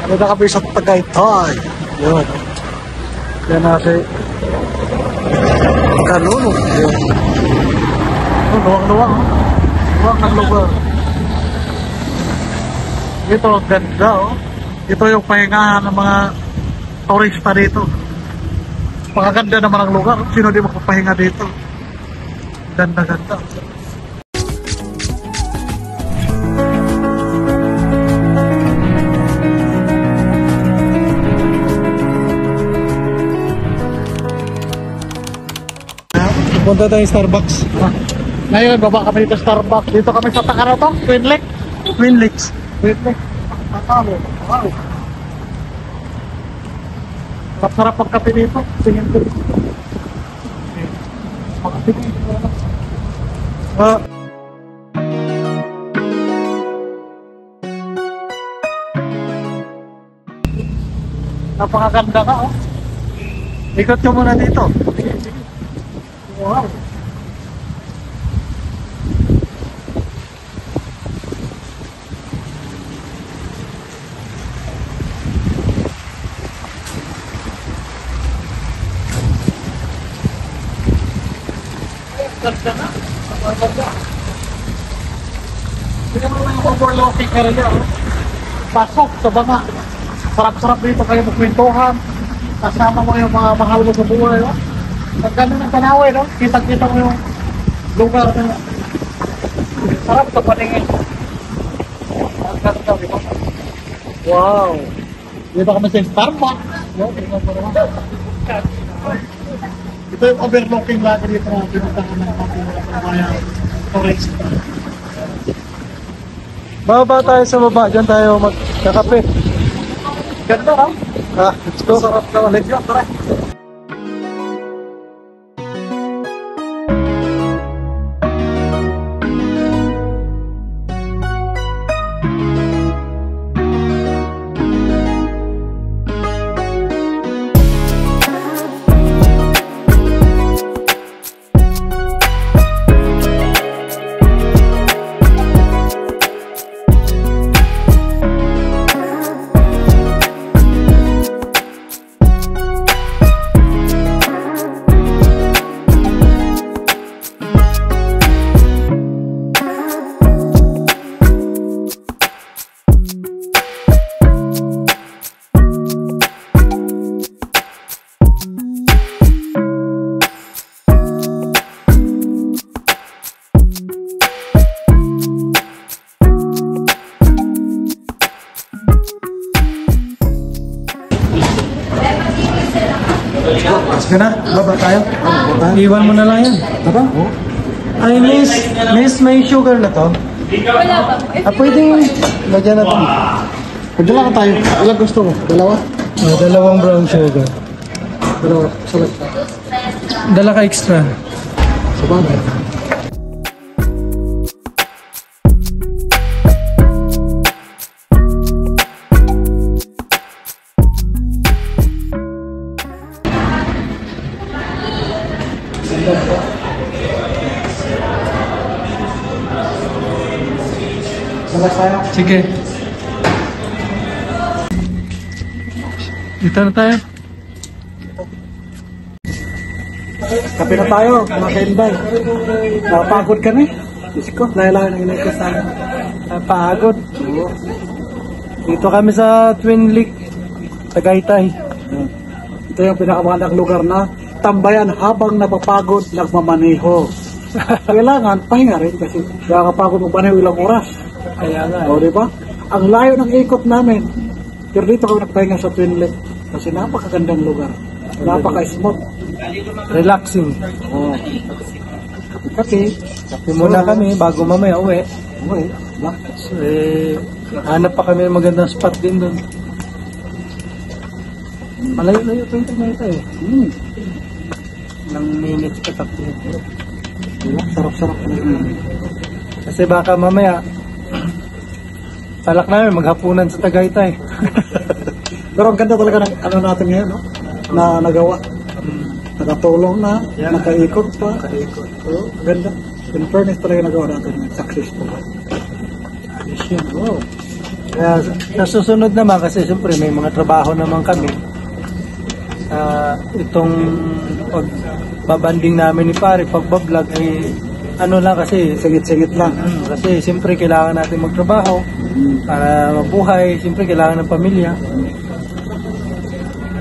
Dito kami sa Tagaytay. Yun. Yan natin. Kalulog. Yun. Luwang-luwang. Luwang ng lugar. Ito, ganda oh. Ito yung pahingahan ng mga turista dito. Pagkaganda naman ang lugar. Sino di magpapahinga dito? Ganda-ganda. Punta tayo Starbucks. Ngayon, baba kami dito Starbucks. Dito kami sa Takara to, Twin Lakes. Twin Lakes. Twin Lakes. Tatalo. Wow. Sarap ang kape dito. Tingin ko. Makape dito. Napakaganda ka oh. Ikot ka muna dito. Wow. Ganda na. Tingnan mo yung overlooking area. Pasok sa banga. Sarap-sarap dito kayo magkwentuhan. Kasama mo yung mga mahal mo sa buhay. Ang ganda ng tanawin, no? Kitang-kita mo yung lugar na sarap sa paningin. Ang ganda, di ba? Wow! Dito kami sa Starbucks. Ito yung overlooking lagi dito na pinuntahan ng mga tourist. Bababa tayo sa baba. Diyan tayo magkakape. Ganda, ha? Let's go. Sarap na. Let's go, tara. Sige na, baba tayo. Iwan mo na lang yan. Aba? Ay, miss, may sugar na to? Wala pa. Pwedeng lagyan natin. Pagdala ka tayo. Ilang gusto mo? Dalawa? Dalawang brown sugar. Dalawa. Salat. Dala ka extra. Sabagay. Sige. Dito na tayo. Kape na tayo, mga ka-inbay. Napagod kami. Diyos ko, layo-layo nang inay ko sa akin. Napagod. Dito kami sa Twin Lake, Tagaytay. Ito yung pinakamagandang lugar na tambayan habang napapagod nagmamaneho. Kailangan pahinga rin kasi nakakapagod magmaneho ilang oras. Kaya nga. O, diba? Ang layo ng ikot namin. Pero dito kami nagpahinga sa Twin Lake. Kasi napakagandang lugar. Napaka-smooth. Relaxing. Oh. Kasi, Muna kami bago mamaya uwi. uwi. Diba? So, hanap pa kami ng magandang spot din doon. Malayo-layo pa ito na ito eh. Ilang minutes pa takbo. Diba? Sarap-sarap. Kasi baka mamaya talak namin maghapunan sa Tagaytay. Pero ang ganda talaga ng ano natin ngayon, no? Na nagawa. Nakatulong na, Yeah. nakaikot pa. Nakaikot. So, ganda. In fairness talaga nagawa natin. Successful. Yes, yun. Wow. Kaya sa susunod naman, kasi siyempre may mga trabaho naman kami. Itong pagbabanding namin ni pare, pagbablog ay ano lang kasi, Singit-singit lang. kasi siyempre kailangan natin magtrabaho para mabuhay, siyempre kailangan ng pamilya.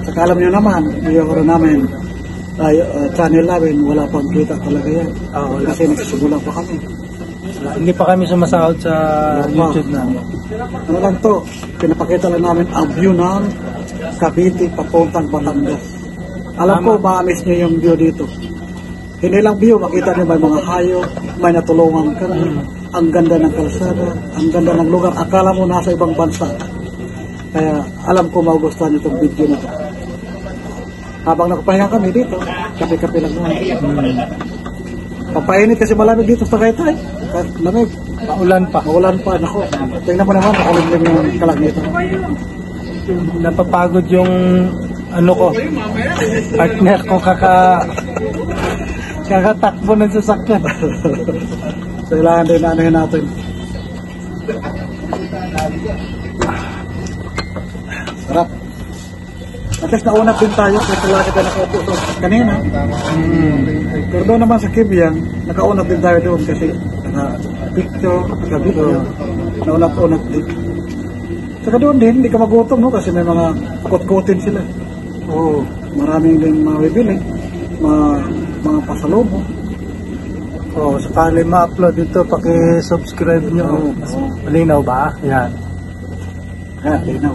Saka alam nyo naman, yung namin, channel namin, wala pang kita talaga yan. Kasi nagsisimula pa kami. Hindi pa kami sumasahod sa YouTube namin. Ano lang to, pinapakita lang namin ang view ng Cavite papuntang Batangas. Alam ko, ma-miss nyo yung view dito. Hindi lang view, makita nyo may mga hayop, may natulungan ka na, ang ganda ng kalsada, ang ganda ng lugar. Akala mo nasa ibang bansa. Kaya alam ko magugustuhan nyo itong video na to. Habang nakapahinga kami dito, kape-kape lang naman. Papainit kasi malamig dito sa Tagaytay. Lamig. Maulan pa. Maulan pa. Nako, tingnan mo naman, nakalimlim yung kalagnitan. Napapagod yung ano ko, partner ko kakatakbo ng sasakyan. So, kailangan din naanahin natin. Sarap. At least naunat din tayo kasi lagi tayo nakaupo doon kanina. Pero doon naman sa Kibyang, nakaunat din tayo doon kasi naka-picture, naka-video, naunat-unat din. Saka doon din, hindi ka magutom, no? Kasi may mga kot-kotin sila. Oo, maraming din mga bibili, mga pasalubong. Oh, sakali ma-upload dito, paki-subscribe nyo. Malinaw ba? Yan. Kaya, linaw.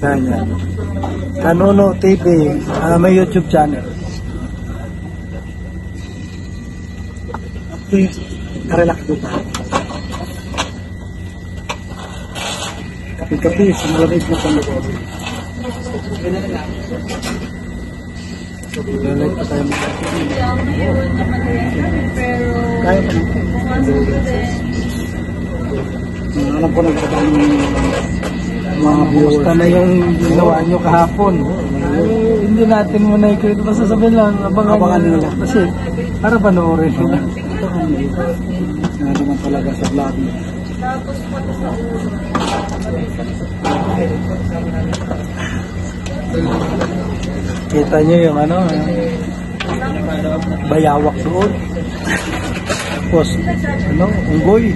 Yan. Kanuno TV, may YouTube channel. At least, karelax dito. Kapi-kapi, sa malamig na panloob. Lalay pa tayo Kaya pa. Alam ko nagsasabi ng mga viewers. Basta na yung ginawa nyo kahapon. Hindi natin muna i-create. Basta sabihin lang, abangan nila. Kasi, para panoorin nila. Nga naman talaga sa vlog niya. Kita nyo yung ano, bayawak doon. Tapos, unggoy.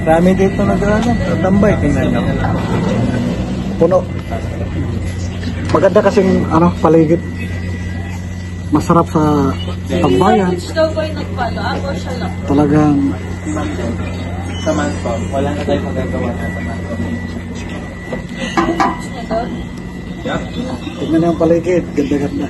Rami dito tatambay. Tingnan nyo. Puno. Maganda kasing paligid. Masarap sa pagbayan. Talagang Sa Manso, wala na tayong magagawa na sa Manso. tingnan yung paligid. Ganda-ganda.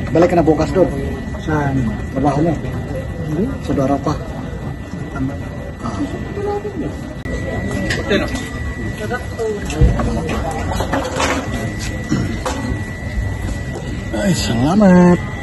Balik ka na bukas doon. Saan? Trabaho mo. Sa Dara pa. Ay, salamat.